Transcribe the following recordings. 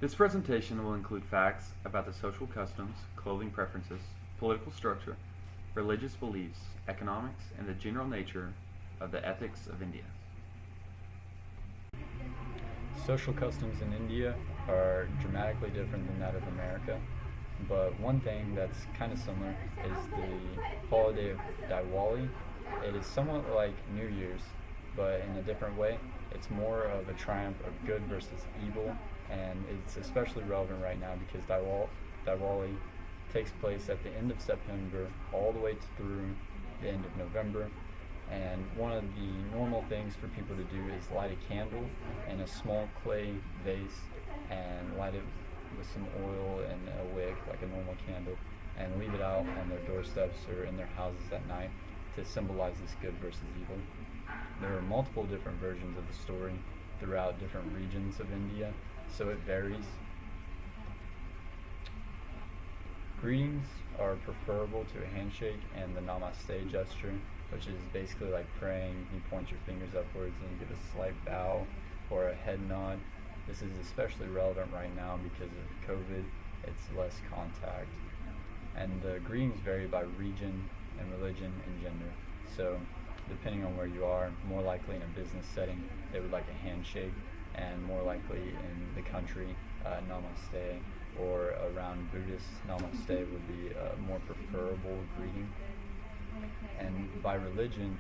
This presentation will include facts about the social customs, clothing preferences, political structure, religious beliefs, economics, and the general nature of the ethics of India. Social customs in India are dramatically different than that of America, but one thing that's kind of similar is the holiday of Diwali. It is somewhat like New Year's, but in a different way. It's more of a triumph of good versus evil, and it's especially relevant right now because Diwali takes place at the end of September all the way through the end of November. And one of the normal things for people to do is light a candle in a small clay vase and light it with some oil and a wick like a normal candle and leave it out on their doorsteps or in their houses at night to symbolize this good versus evil. There are multiple different versions of the story throughout different regions of India, so it varies. Greetings are preferable to a handshake and the namaste gesture, which is basically like praying. You point your fingers upwards and give a slight bow or a head nod. This is especially relevant right now because of COVID. It's less contact. And the greetings vary by region and religion and gender. So depending on where you are, more likely in a business setting, they would like a handshake, and more likely in the country, namaste, or around Buddhists, namaste would be a more preferable greeting. And by religion,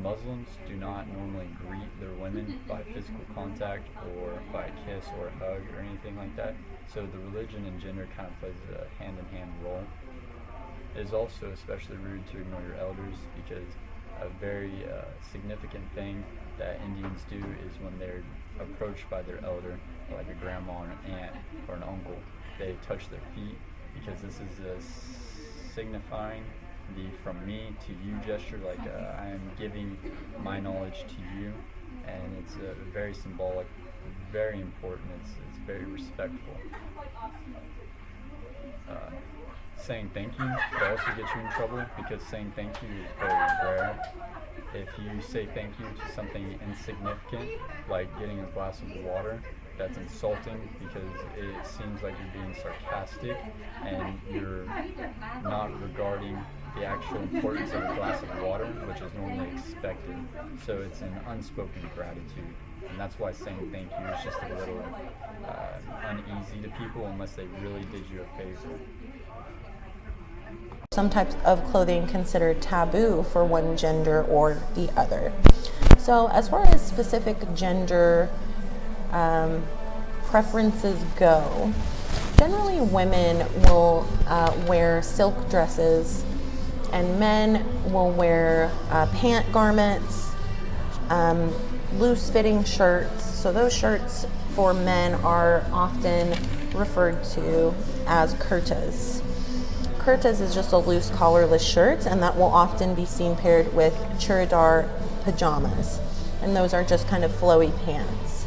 Muslims do not normally greet their women by physical contact or by a kiss or a hug or anything like that. So the religion and gender kind of plays a hand-in-hand role. It is also especially rude to ignore your elders because a very significant thing that Indians do is when they're approached by their elder, like a grandma or an aunt or an uncle, they touch their feet because this is signifying the from me to you gesture, like I am giving my knowledge to you, and it's very symbolic, very important, it's very respectful. Saying thank you could also get you in trouble because saying thank you is very rare. If you say thank you to something insignificant, like getting a glass of water, that's insulting because it seems like you're being sarcastic and you're not regarding the actual importance of a glass of water, which is normally expected. So it's an unspoken gratitude. And that's why saying thank you is just a little uneasy to people unless they really did you a favor. Some types of clothing considered taboo for one gender or the other. So as far as specific gender preferences go, generally women will wear silk dresses and men will wear pant garments, loose fitting shirts. So those shirts for men are often referred to as kurtas. Kurtas is just a loose collarless shirt, and that will often be seen paired with churidar pajamas, and those are just kind of flowy pants.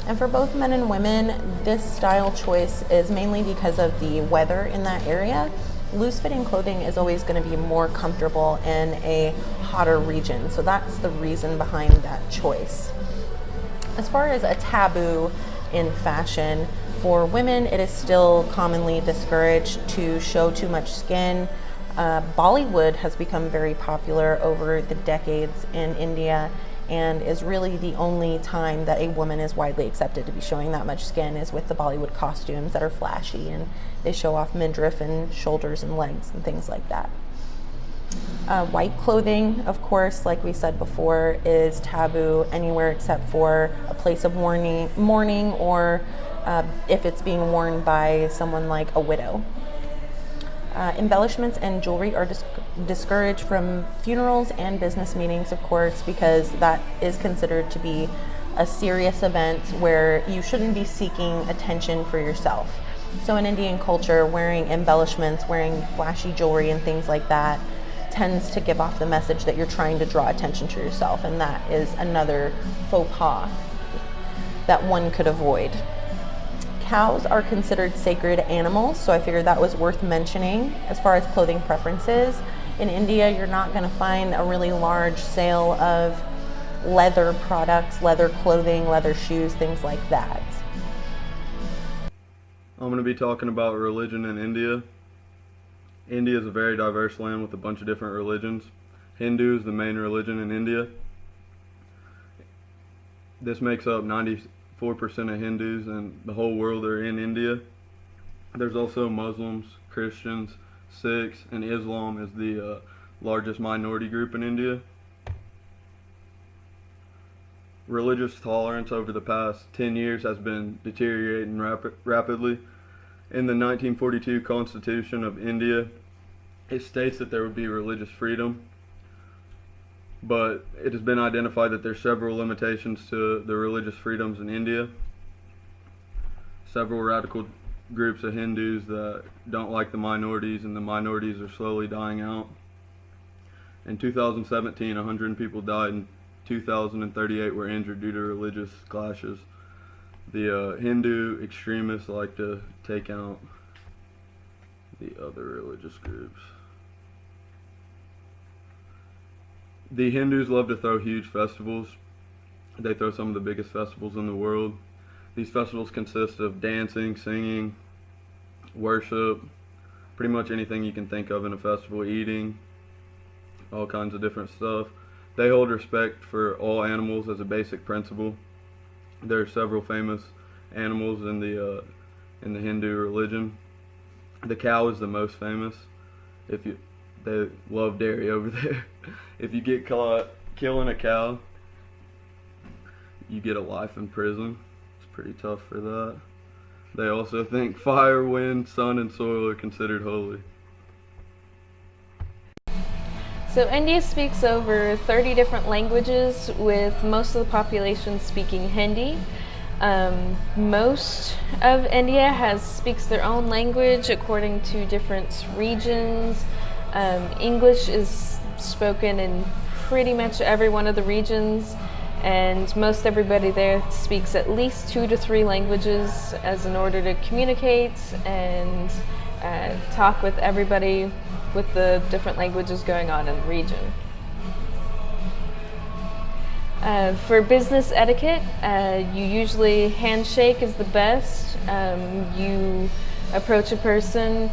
And for both men and women, this style choice is mainly because of the weather in that area. Loose-fitting clothing is always going to be more comfortable in a hotter region, so that's the reason behind that choice. As far as a taboo in fashion, for women, it is still commonly discouraged to show too much skin. Bollywood has become very popular over the decades in India and is really the only time that a woman is widely accepted to be showing that much skin is with the Bollywood costumes that are flashy and they show off midriff and shoulders and legs and things like that. White clothing, of course, like we said before, is taboo anywhere except for a place of mourning or if it's being worn by someone like a widow. Embellishments and jewelry are discouraged from funerals and business meetings, of course, because that is considered to be a serious event where you shouldn't be seeking attention for yourself. So in Indian culture, wearing embellishments, wearing flashy jewelry and things like that tends to give off the message that you're trying to draw attention to yourself, and that is another faux pas that one could avoid. Cows are considered sacred animals, so I figured that was worth mentioning. As far as clothing preferences, in India you're not going to find a really large sale of leather products, leather clothing, leather shoes, things like that. I'm going to be talking about religion in India. India is a very diverse land with a bunch of different religions. Hindu is the main religion in India. This makes up 94% of Hindus, and the whole world are in India. There's also Muslims, Christians, Sikhs, and Islam is the largest minority group in India. Religious tolerance over the past 10 years has been deteriorating rapidly. In the 1942 Constitution of India, it states that there would be religious freedom, but it has been identified that there are several limitations to the religious freedoms in India. Several radical groups of Hindus that don't like the minorities, and the minorities are slowly dying out. In 2017, 100 people died, and 2,038 were injured due to religious clashes. The Hindu extremists like to take out the other religious groups. The Hindus love to throw huge festivals. They throw some of the biggest festivals in the world. These festivals consist of dancing, singing, worship, pretty much anything you can think of in a festival, eating, all kinds of different stuff. They hold respect for all animals as a basic principle. There are several famous animals in the Hindu religion. The cow is the most famous. They love dairy over there. If you get caught killing a cow, you get a life in prison. It's pretty tough for that. They also think fire, wind, sun, and soil are considered holy. So India speaks over 30 different languages, with most of the population speaking Hindi. Most of India speaks their own language according to different regions. English is spoken in pretty much every one of the regions, and most everybody there speaks at least 2 to 3 languages in order to communicate and talk with everybody with the different languages going on in the region. For business etiquette, you usually handshake is the best. You approach a person,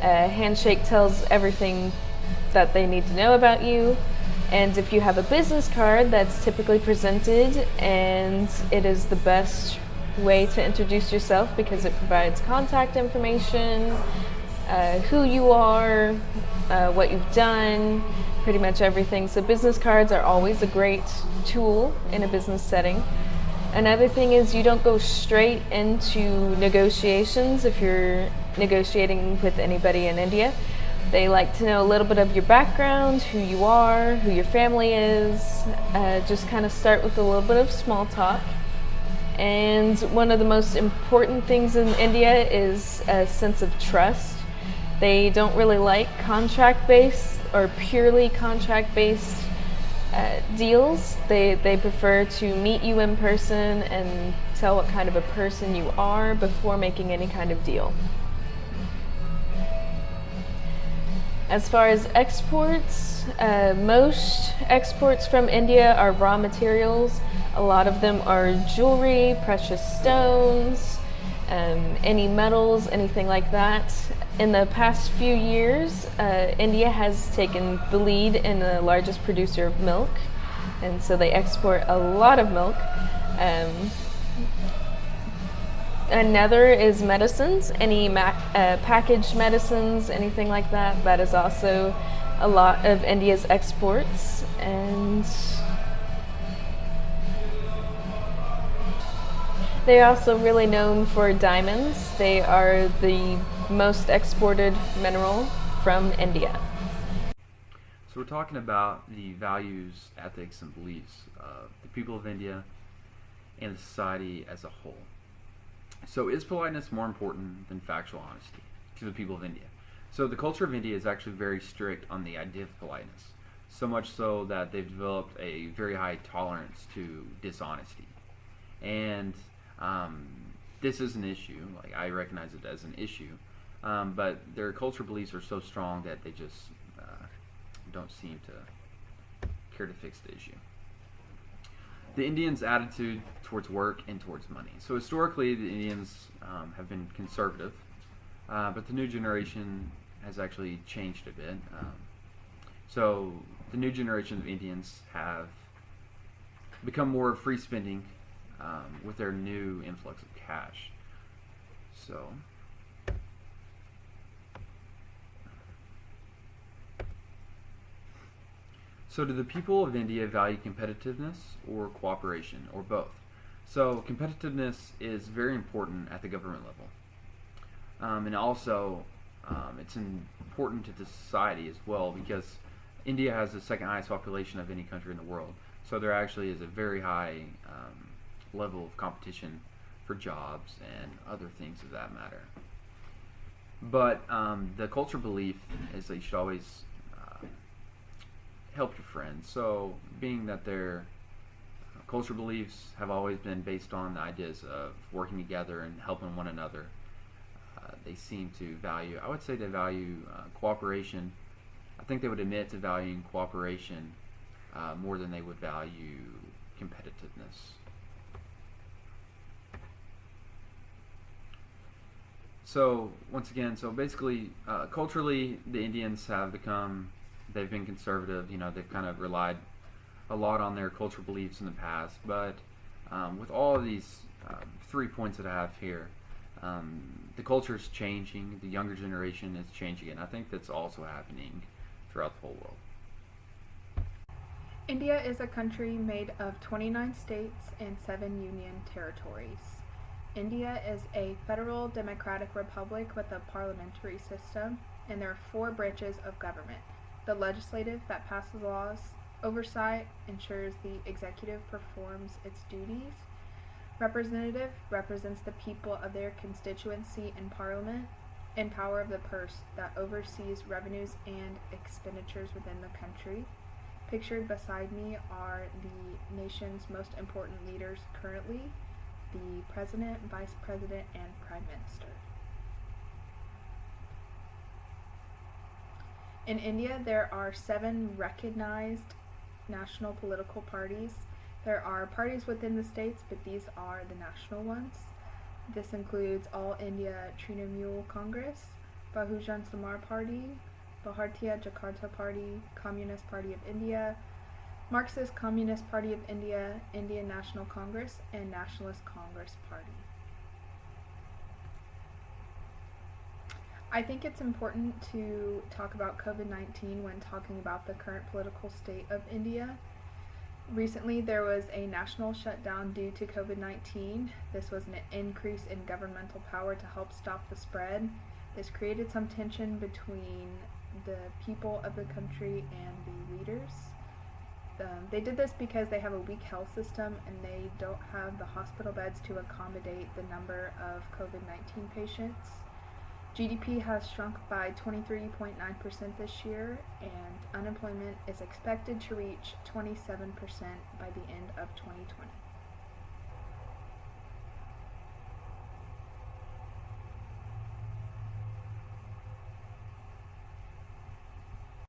handshake tells everything that they need to know about you, and if you have a business card, that's typically presented, and it is the best way to introduce yourself because it provides contact information, who you are, what you've done, pretty much everything. So business cards are always a great tool in a business setting. Another thing is you don't go straight into negotiations if you're negotiating with anybody in India. They like to know a little bit of your background, who you are, who your family is, just kind of start with a little bit of small talk. And one of the most important things in India is a sense of trust. They don't really like contract-based or purely contract-based deals. They prefer to meet you in person and tell what kind of a person you are before making any kind of deal. As far as exports, most exports from India are raw materials. A lot of them are jewelry, precious stones, any metals, anything like that. In the past few years, India has taken the lead in the largest producer of milk, and so they export a lot of milk. Another is medicines, any packaged medicines, anything like that. That is also a lot of India's exports. And they're also really known for diamonds. They are the most exported mineral from India. So we're talking about the values, ethics, and beliefs of the people of India and the society as a whole. So is politeness more important than factual honesty to the people of India? So the culture of India is actually very strict on the idea of politeness, so much so that they've developed a very high tolerance to dishonesty. And this is an issue, like I recognize it as an issue, but their cultural beliefs are so strong that they just don't seem to care to fix the issue. The Indians' attitude towards work and towards money. So historically, the Indians have been conservative but the new generation has actually changed a bit. So the new generation of Indians have become more free spending with their new influx of cash. So do the people of India value competitiveness or cooperation, or both? So competitiveness is very important at the government level. And also, it's important to the society as well, because India has the second highest population of any country in the world. So there actually is a very high level of competition for jobs and other things of that matter. But the cultural belief is that you should always help your friends. So being that their cultural beliefs have always been based on the ideas of working together and helping one another, they seem to value, I would say they value cooperation. I think they would admit to valuing cooperation more than they would value competitiveness. So once again, so basically, culturally, the Indians have they've been conservative. They've kind of relied a lot on their cultural beliefs in the past. But with all of these 3 points that I have here, the culture is changing. The younger generation is changing, and I think that's also happening throughout the whole world. India is a country made of 29 states and 7 union territories. India is a federal democratic republic with a parliamentary system, and there are 4 branches of government. The legislative, that passes laws; oversight, ensures the executive performs its duties; representative, represents the people of their constituency in parliament; and power of the purse, that oversees revenues and expenditures within the country. Pictured beside me are the nation's most important leaders currently: the President, Vice President, and Prime Minister. In India, there are 7 recognized national political parties. There are parties within the states, but these are the national ones. This includes All India Trinamool Congress, Bahujan Samaj Party, Bharatiya Jakarta Party, Communist Party of India, Marxist Communist Party of India, Indian National Congress, and Nationalist Congress Party. I think it's important to talk about COVID-19 when talking about the current political state of India. Recently, there was a national shutdown due to COVID-19. This was an increase in governmental power to help stop the spread. This created some tension between the people of the country and the leaders. They did this because they have a weak health system and they don't have the hospital beds to accommodate the number of COVID-19 patients. GDP has shrunk by 23.9% this year, and unemployment is expected to reach 27% by the end of 2020.